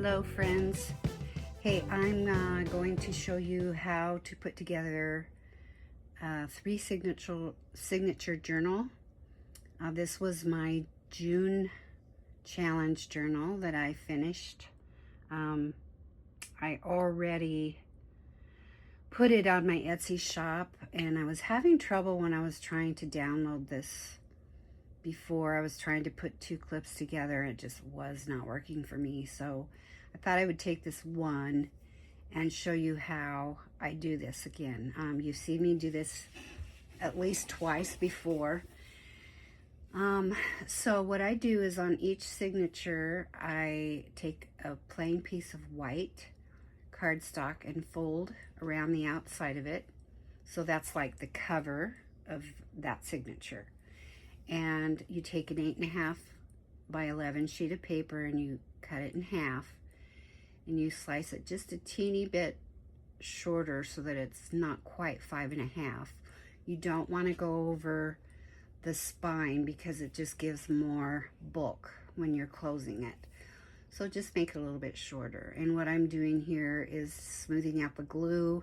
Hello friends. Hey, I'm going to show you how to put together a 3 signature journal. This was my June challenge journal that I finished. I already put it on my Etsy shop, and I was having trouble when I was trying to download this. Before, I was trying to put 2 clips together. It just was not working for me, so I thought I would take this one and show you how I do this again. You've seen me do this at least twice before. So what I do is on each signature, I take a plain piece of white cardstock and fold around the outside of it. So that's like the cover of that signature. And you take an 8.5 by 11 sheet of paper and you cut it in half, and you slice it just a teeny bit shorter so that it's not quite 5.5. You don't want to go over the spine because it just gives more bulk when you're closing it. So just make it a little bit shorter. And what I'm doing here is smoothing out the glue.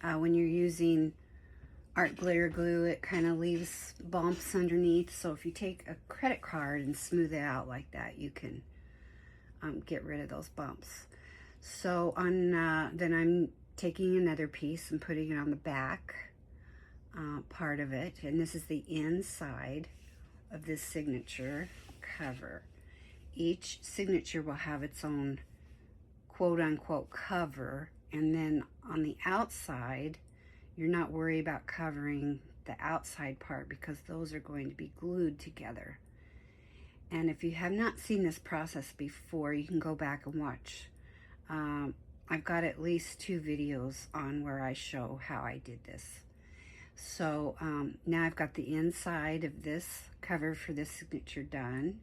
When you're using art glitter glue, it kind of leaves bumps underneath. So if you take a credit card and smooth it out like that, you can get rid of those bumps. So then I'm taking another piece and putting it on the back part of it, and this is the inside of this signature cover. Each signature will have its own quote-unquote cover, and then on the outside, you're not worried about covering the outside part because those are going to be glued together. And if you have not seen this process before, you can go back and watch. I've got at least 2 videos on where I show how I did this. So now I've got the inside of this cover for this signature done.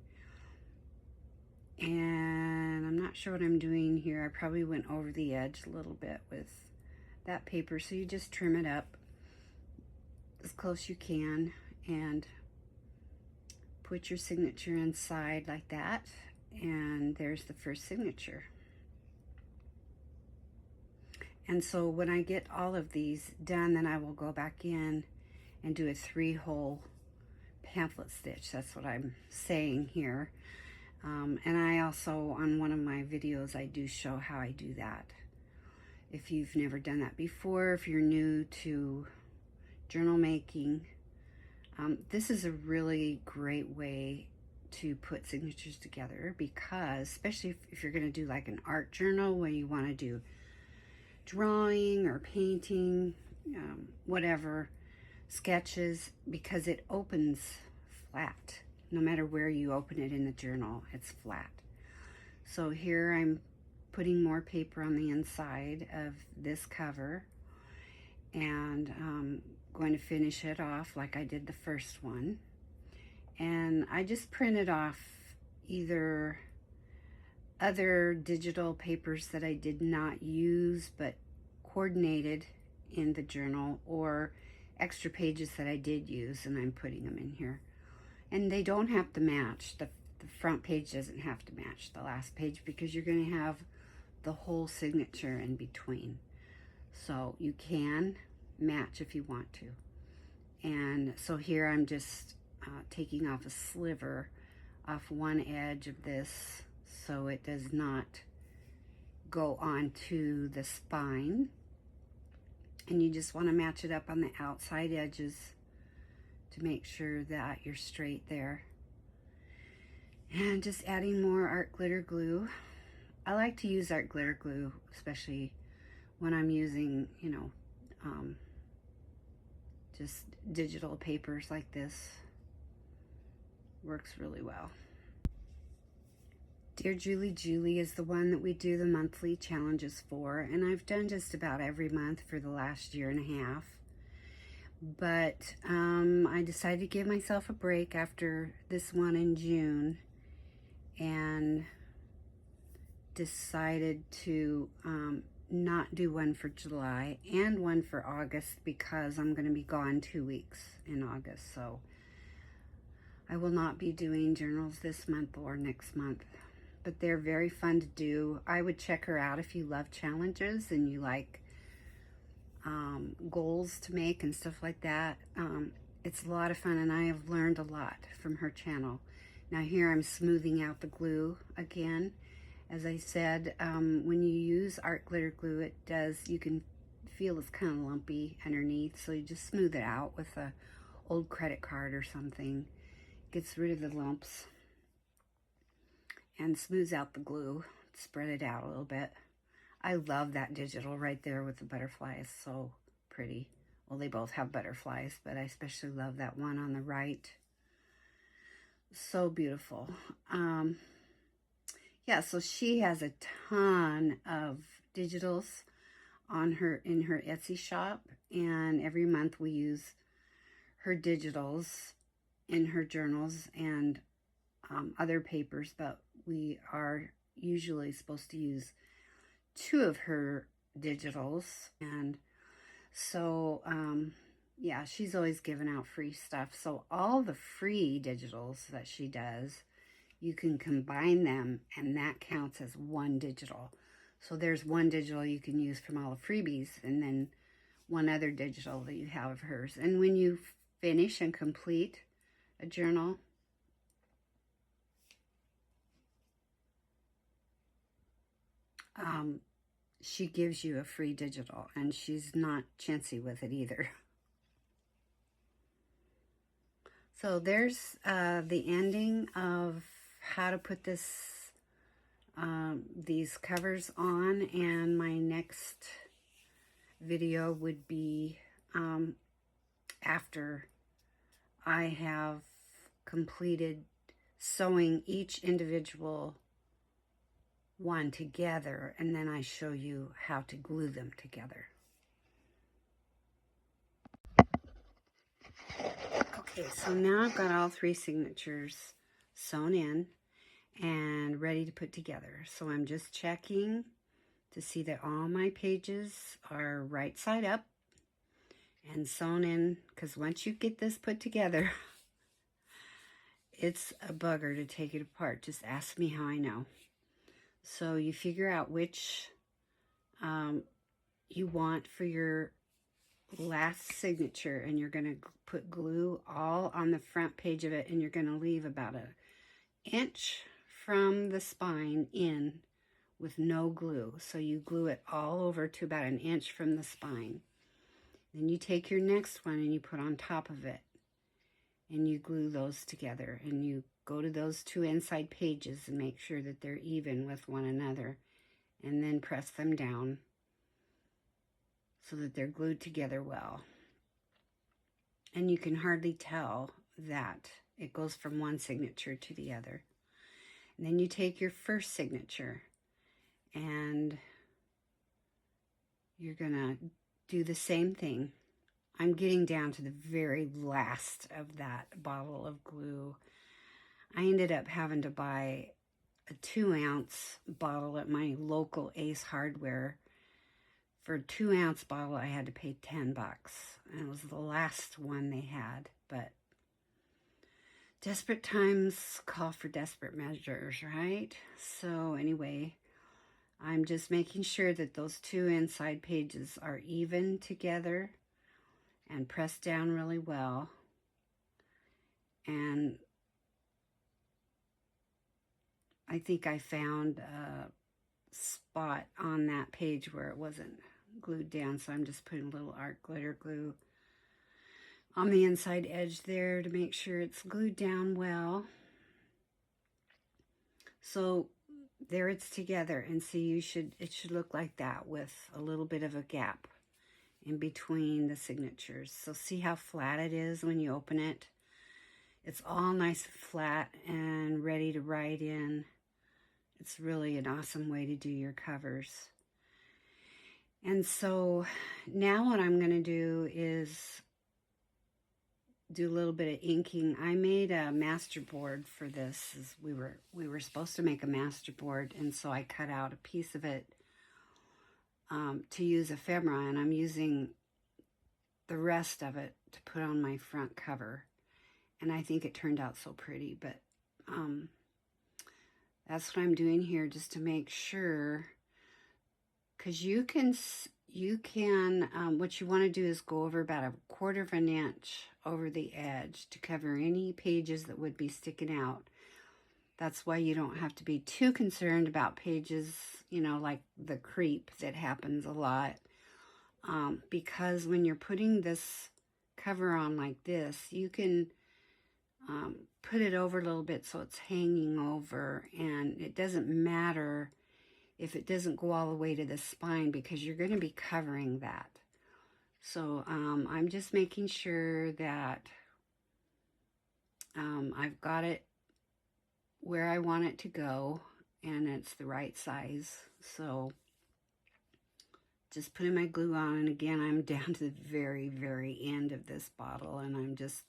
And I'm not sure what I'm doing here. I probably went over the edge a little bit with that paper, so you just trim it up as close you can and put your signature inside like that, and there's the first signature. And so when I get all of these done, then I will go back in and do a 3-hole pamphlet stitch. That's what I'm saying here. And I also, on one of my videos, I do show how I do that. If you've never done that before, if you're new to journal making, this is a really great way to put signatures together, because especially if you're going to do like an art journal where you want to do drawing or painting, whatever, sketches, because it opens flat. No matter where you open it in the journal, it's flat. So here I'm putting more paper on the inside of this cover, and going to finish it off like I did the first one. And I just printed off either other digital papers that I did not use but coordinated in the journal, or extra pages that I did use, and I'm putting them in here. And they don't have to match. The front page doesn't have to match the last page because you're going to have the whole signature in between. So you can match if you want to. And so here I'm just taking off a sliver off one edge of this so it does not go onto the spine. And you just want to match it up on the outside edges to make sure that you're straight there. And just adding more art glitter glue. I like to use art glitter glue, especially when I'm using, just digital papers like this. Works really well. Dear Julie Julie is the one that we do the monthly challenges for, and I've done just about every month for the last 1.5 years. But I decided to give myself a break after this one in June, and decided to not do one for July and one for August because I'm going to be gone 2 weeks in August. So I will not be doing journals this month or next month. but they're very fun to do. I would check her out if you love challenges and you like goals to make and stuff like that. It's a lot of fun, and I have learned a lot from her channel. Now here I'm smoothing out the glue again. As I said, when you use art glitter glue, you can feel it's kind of lumpy underneath, so you just smooth it out with a old credit card or something. Gets rid of the lumps and smooths out the glue. Spread it out a little bit. I love that digital right there with the butterfly. It's so pretty. Well, they both have butterflies, but I especially love that one on the right. So beautiful. Yeah, so she has a ton of digitals in her Etsy shop, and every month we use her digitals in her journals and other papers, but we are usually supposed to use 2 of her digitals. And so yeah, she's always giving out free stuff. So all the free digitals that she does, you can combine them, and that counts as 1 digital. So there's 1 digital you can use from all the freebies, and then 1 other digital that you have of hers. And when you finish and complete a journal, she gives you a free digital, and she's not chintzy with it either. So there's the ending of how to put these covers on, and my next video would be after I have completed sewing each individual one together, and then I show you how to glue them together. Okay, so now I've got all 3 signatures sewn in and ready to put together. So I'm just checking to see that all my pages are right side up and sewn in, because once you get this put together, it's a bugger to take it apart. Just ask me how I know. So you figure out which you want for your last signature, and you're going to put glue all on the front page of it, and you're going to leave about an inch from the spine in with no glue. So you glue it all over to about an inch from the spine. Then you take your next one and you put on top of it, and you glue those together, and you go to those 2 inside pages and make sure that they're even with one another, and then press them down so that they're glued together well. And you can hardly tell that it goes from one signature to the other. And then you take your first signature and you're gonna do the same thing. I'm getting down to the very last of that bottle of glue. I ended up having to buy a 2-ounce bottle at my local Ace Hardware. For a 2-ounce bottle, I had to pay $10, and it was the last one they had. But desperate times call for desperate measures, right? So anyway, I'm just making sure that those 2 inside pages are even together and pressed down really well. And I think I found a spot on that page where it wasn't glued down, so I'm just putting a little art glitter glue on the inside edge there to make sure it's glued down well. So there it's together, and see, it should look like that with a little bit of a gap in between the signatures. So see how flat it is when you open it? It's all nice and flat and ready to write in. It's really an awesome way to do your covers. And so now what I'm going to do is do a little bit of inking. I made a master board for this. We were supposed to make a master board, and so I cut out a piece of it to use ephemera, and I'm using the rest of it to put on my front cover. And I think it turned out so pretty, but That's what I'm doing here, just to make sure, because you can, what you want to do is go over about 1/4 of an inch over the edge to cover any pages that would be sticking out. That's why you don't have to be too concerned about pages, you know, like the creep that happens a lot. Because when you're putting this cover on like this, you can put it over a little bit so it's hanging over, and it doesn't matter if it doesn't go all the way to the spine because you're going to be covering that. So I'm just making sure that I've got it where I want it to go and it's the right size. So just putting my glue on, and again, I'm down to the very, very end of this bottle, and I'm just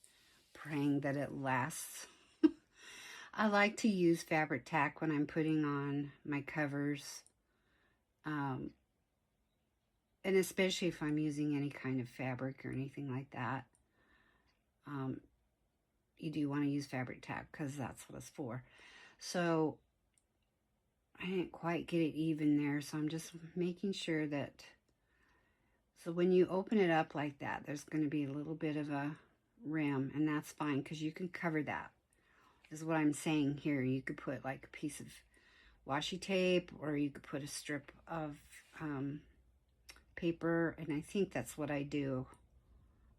praying that it lasts. I like to use fabric tack when I'm putting on my covers, and especially if I'm using any kind of fabric or anything like that. You do want to use fabric tack because that's what it's for. So I didn't quite get it even there, so I'm just making sure that, so when you open it up like that, there's going to be a little bit of a rim, and that's fine because you can cover that, is what I'm saying here. You could put like a piece of washi tape, or you could put a strip of paper, and I think that's what I do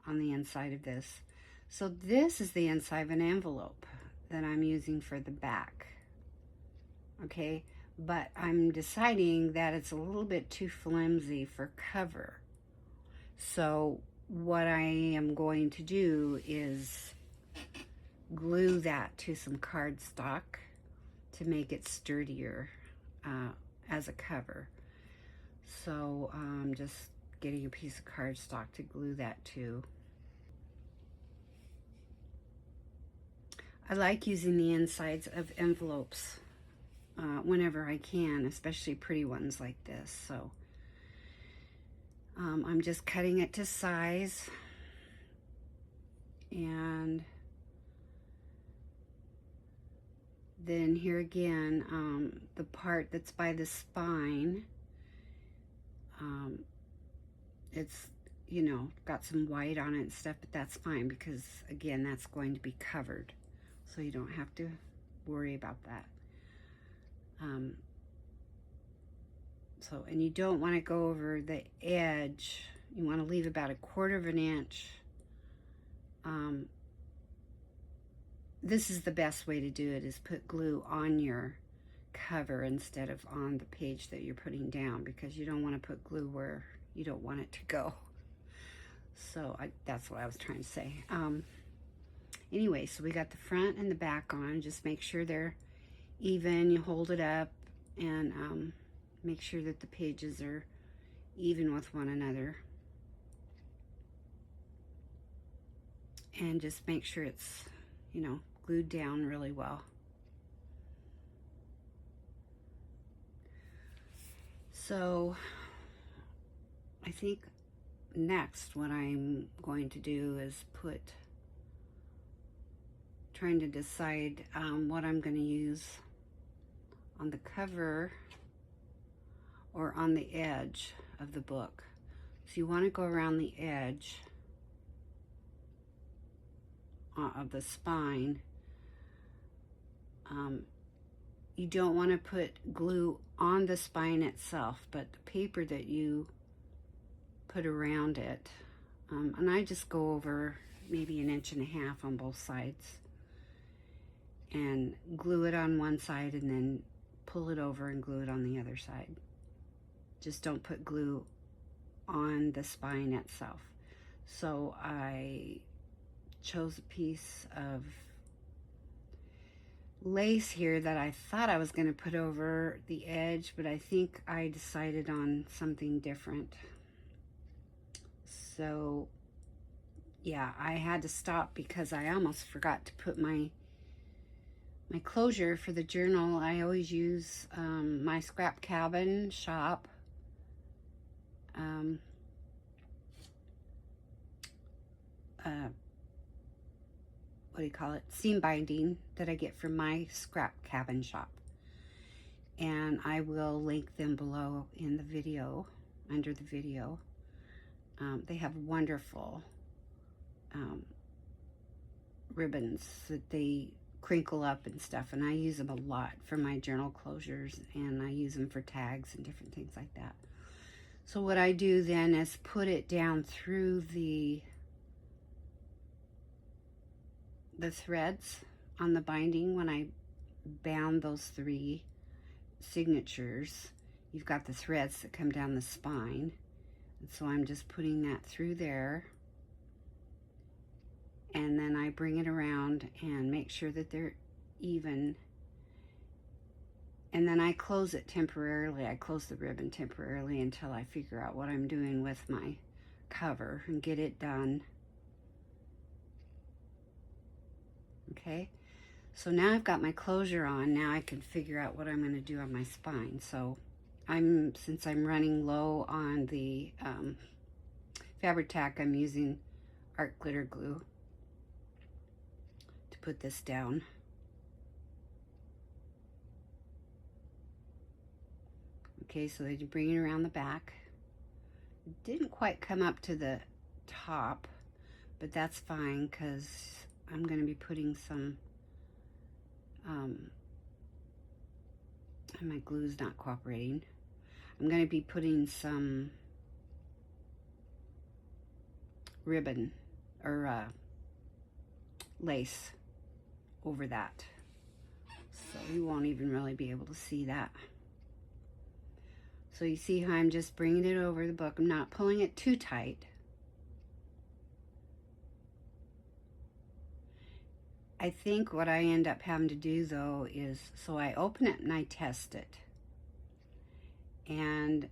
on the inside of this. So this is the inside of an envelope that I'm using for the back. Okay, but I'm deciding that it's a little bit too flimsy for cover. So what I am going to do is glue that to some cardstock to make it sturdier as a cover. So I'm just getting a piece of cardstock to glue that to. I like using the insides of envelopes whenever I can, especially pretty ones like this. So I'm just cutting it to size, and then here again, the part that's by the spine, it's, you know, got some white on it and stuff, but that's fine because again, that's going to be covered, so you don't have to worry about that. So, and you don't want to go over the edge. You want to leave about 1/4 of an inch. This is the best way to do it, is put glue on your cover instead of on the page that you're putting down, because you don't want to put glue where you don't want it to go. So that's what I was trying to say. Anyway, so we got the front and the back on. Just make sure they're even. You hold it up and make sure that the pages are even with one another. And just make sure it's, you know, glued down really well. So I think next what I'm going to do is trying to decide what I'm going to use on the cover or on the edge of the book. So you want to go around the edge of the spine. You don't want to put glue on the spine itself, but the paper that you put around it. And I just go over maybe 1.5 inches on both sides and glue it on one side and then pull it over and glue it on the other side. Just don't put glue on the spine itself. So I chose a piece of lace here that I thought I was going to put over the edge, but I think I decided on something different. So yeah, I had to stop because I almost forgot to put my closure for the journal. I always use MyScrapCabinShop. What do you call it? Seam binding that I get from MyScrapCabinShop. and I will link them below in the video, under the video. They have wonderful ribbons that they crinkle up and stuff, and I use them a lot for my journal closures, and I use them for tags and different things like that. So what I do then is put it down through the threads on the binding. When I bound those 3 signatures, you've got the threads that come down the spine, and so I'm just putting that through there, and then I bring it around and make sure that they're even, and then I close it temporarily. I close the ribbon temporarily until I figure out what I'm doing with my cover and get it done. Okay, so now I've got my closure on. Now I can figure out what I'm going to do on my spine. So since I'm running low on the fabric tack, I'm using art glitter glue to put this down. Okay, so they bring it around the back. It didn't quite come up to the top, but that's fine because I'm going to be putting some, my glue's not cooperating. I'm going to be putting some ribbon or lace over that, so you won't even really be able to see that. So you see how I'm just bringing it over the book. I'm not pulling it too tight. I think what I end up having to do though is, so I open it and I test it, and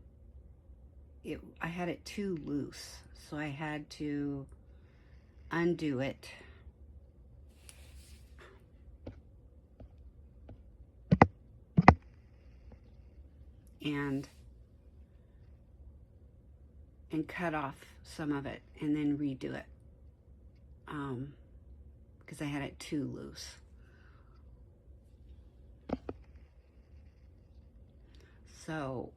I had it too loose, so I had to undo it and cut off some of it and then redo it, because I had it too loose. So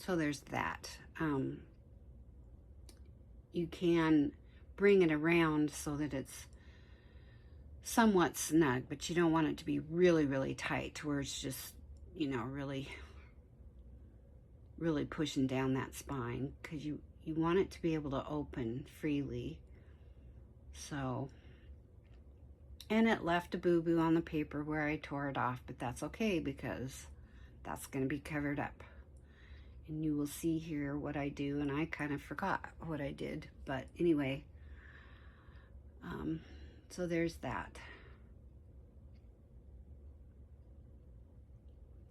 there's that. You can bring it around so that it's somewhat snug, but you don't want it to be really, really tight to where it's just, you know, really pushing down that spine, because you want it to be able to open freely. So, and it left a boo-boo on the paper where I tore it off, but that's okay because that's going to be covered up. And you will see here what I do, and I kind of forgot what I did, but anyway, so there's that.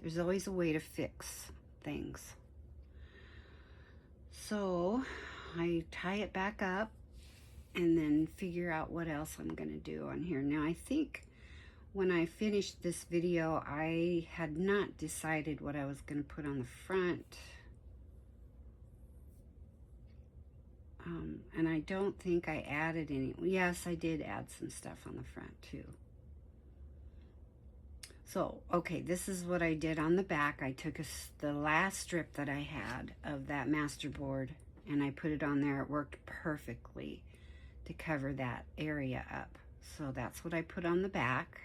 There's always a way to fix things. So I tie it back up and then figure out what else I'm going to do on here. Now I think when I finished this video, I had not decided what I was going to put on the front. And I don't think I added any. Yes, I did add some stuff on the front too. So, okay, this is what I did on the back. I took the last strip that I had of that masterboard and I put it on there. It worked perfectly to cover that area up. So that's what I put on the back.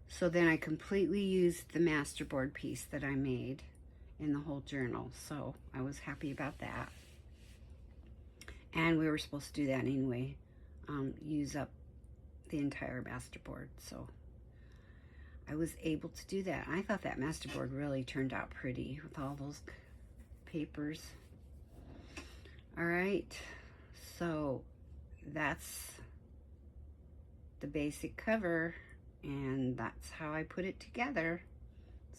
So then I completely used the masterboard piece that I made in the whole journal. So I was happy about that. And we were supposed to do that anyway, use up the entire masterboard. So I was able to do that. I thought that masterboard really turned out pretty with all those papers. All right, so that's the basic cover, and that's how I put it together.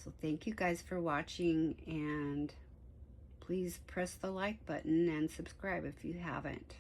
So thank you guys for watching, and please press the like button and subscribe if you haven't.